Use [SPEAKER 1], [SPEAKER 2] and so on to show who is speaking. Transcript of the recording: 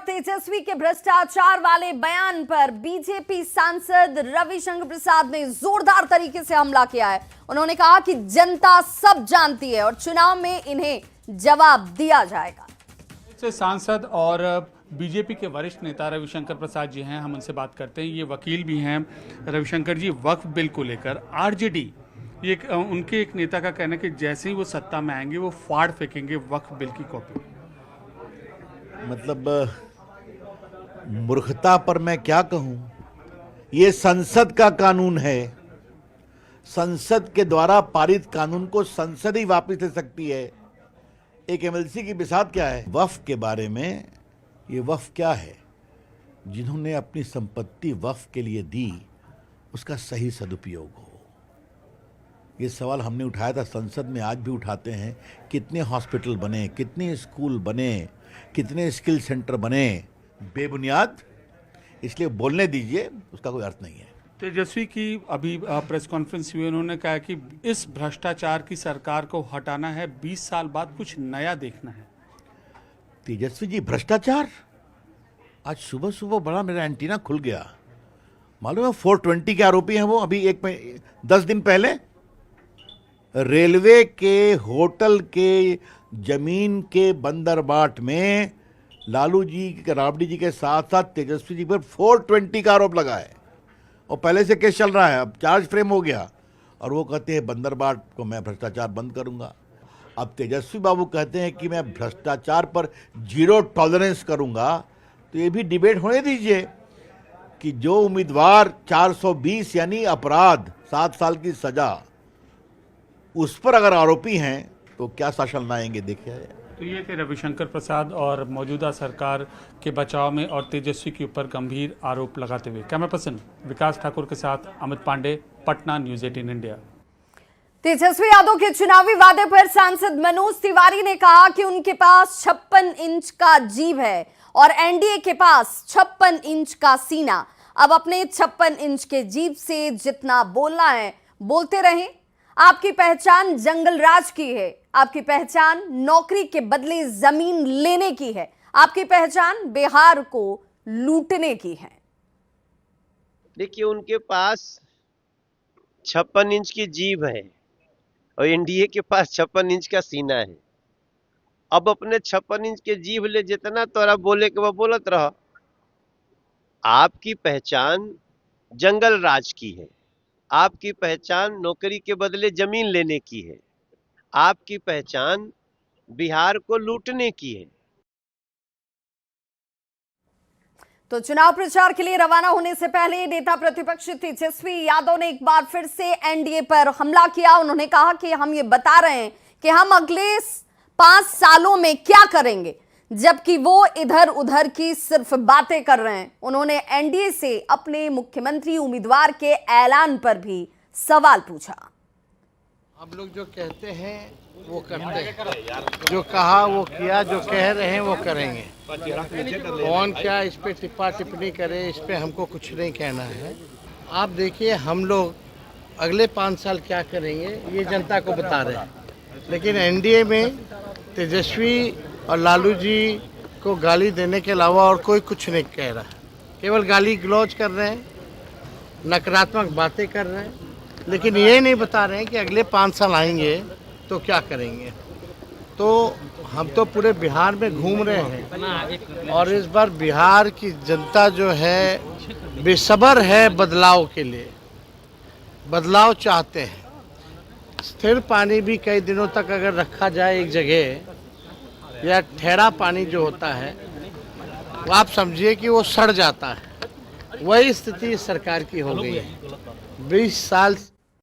[SPEAKER 1] तेजस्वी के भ्रष्टाचार वाले बयान पर बीजेपी सांसद रविशंकर प्रसाद ने जोरदार तरीके से हमला किया है। उन्होंने कहा कि जनता सब जानती है और चुनाव में इन्हें जवाब दिया जाएगा।
[SPEAKER 2] सांसद और बीजेपी के वरिष्ठ नेता रविशंकर प्रसाद जी हैं, हम उनसे बात करते हैं। ये वकील भी हैं। रविशंकर जी, वक्फ बिल को लेकर आरजेडी, ये उनके एक नेता का कहना है कि जैसे ही वो सत्ता में आएंगे वो फाड़ फेंकेंगे वक्फ बिल की कॉपी।
[SPEAKER 3] मतलब मूर्खता पर मैं क्या कहूं। ये संसद का कानून है। संसद के द्वारा पारित कानून को संसद ही वापस ले सकती है। एक एमएलसी की बिसात क्या है। वक्फ के बारे में, ये वक्फ क्या है, जिन्होंने अपनी संपत्ति वक्फ के लिए दी उसका सही सदुपयोग हो। ये सवाल हमने उठाया था संसद में, आज भी उठाते हैं। कितने हॉस्पिटल बने, कितने स्कूल बने, कितने स्किल सेंटर बने, बेबुनियाद। इसलिए बोलने दीजिए, उसका कोई अर्थ नहीं है।
[SPEAKER 2] तेजस्वी की अभी प्रेस कॉन्फ्रेंस हुई, उन्होंने कहा कि इस भ्रष्टाचार की सरकार को हटाना है, 20 साल बाद कुछ नया देखना है।
[SPEAKER 3] तेजस्वी जी, भ्रष्टाचार? आज सुबह सुबह बड़ा मेरा एंटीना खुल गया। मालूम है 420 के आरोपी हैं वो। अभी 10 दिन पहले रेलवे के होटल के जमीन के बंदरबाट में लालू जी, राबड़ी जी के साथ साथ तेजस्वी जी पर 420 का आरोप लगा है और पहले से केस चल रहा है। अब चार्ज फ्रेम हो गया और वो कहते हैं बंदरबाट को मैं भ्रष्टाचार बंद करूंगा। अब तेजस्वी बाबू कहते हैं कि मैं भ्रष्टाचार पर 0 टॉलरेंस करूंगा। तो ये भी डिबेट होने दीजिए कि जो उम्मीदवार 420 यानी अपराध 7 साल की सजा, उस पर अगर आरोपी हैं तो क्या शासन लाएंगे, देखिए।
[SPEAKER 2] तो ये थे रविशंकर प्रसाद और मौजूदा सरकार के बचाव में और तेजस्वी के ऊपर गंभीर आरोप लगाते हुए। कैमरा पर्सन विकास ठाकुर के साथ अमित पांडे, पटना, न्यूज़ 18 इंडिया।
[SPEAKER 1] तेजस्वी यादव के चुनावी वादे पर सांसद मनोज तिवारी ने कहा कि उनके पास 56 इंच का जीभ है और एनडीए के पास 56 इंच का सीना। अब अपने 56 इंच के जीभ से जितना बोलना है बोलते रहें। आपकी पहचान जंगल राज की है, आपकी पहचान नौकरी के बदले जमीन लेने की है, आपकी पहचान बिहार को लूटने की है।
[SPEAKER 4] देखिए, उनके पास 56 इंच की जीभ है और एनडीए के पास 56 इंच का सीना है। अब अपने 56 इंच के जीभ ले, जितना तोरा बोले के वो बोलत रह। आपकी पहचान जंगल राज की है, आपकी पहचान नौकरी के बदले जमीन लेने की है, आपकी पहचान बिहार को लूटने की है।
[SPEAKER 1] तो चुनाव प्रचार के लिए रवाना होने से पहले नेता प्रतिपक्ष तेजस्वी यादव ने एक बार फिर से एनडीए पर हमला किया। उन्होंने कहा कि हम ये बता रहे हैं कि हम अगले 5 सालों में क्या करेंगे, जबकि वो इधर उधर की सिर्फ बातें कर रहे हैं। उन्होंने एनडीए से अपने मुख्यमंत्री उम्मीदवार के ऐलान पर भी सवाल पूछा।
[SPEAKER 5] हम लोग जो कहते हैं वो करते हैं, जो कहा वो किया, जो कह रहे हैं वो करेंगे। कौन क्या इस पे टिप्पा टिप्पणी करे, इस पे हमको कुछ नहीं कहना है। आप देखिए, हम लोग अगले 5 साल क्या करेंगे ये जनता को बता रहे हैं। लेकिन एनडीए में तेजस्वी और लालू जी को गाली देने के अलावा और कोई कुछ नहीं कह रहा। केवल गाली गलौज कर रहे हैं, नकारात्मक बातें कर रहे हैं, लेकिन ये नहीं बता रहे हैं कि अगले 5 साल आएंगे तो क्या करेंगे। तो हम तो पूरे बिहार में घूम रहे हैं और इस बार बिहार की जनता जो है बेसब्र है बदलाव के लिए, बदलाव चाहते हैं। स्थिर पानी भी कई दिनों तक अगर रखा जाए एक जगह, या ठहरा पानी जो होता है वो आप समझिए कि वो सड़ जाता है। वही स्थिति सरकार की हो गई है। 20 साल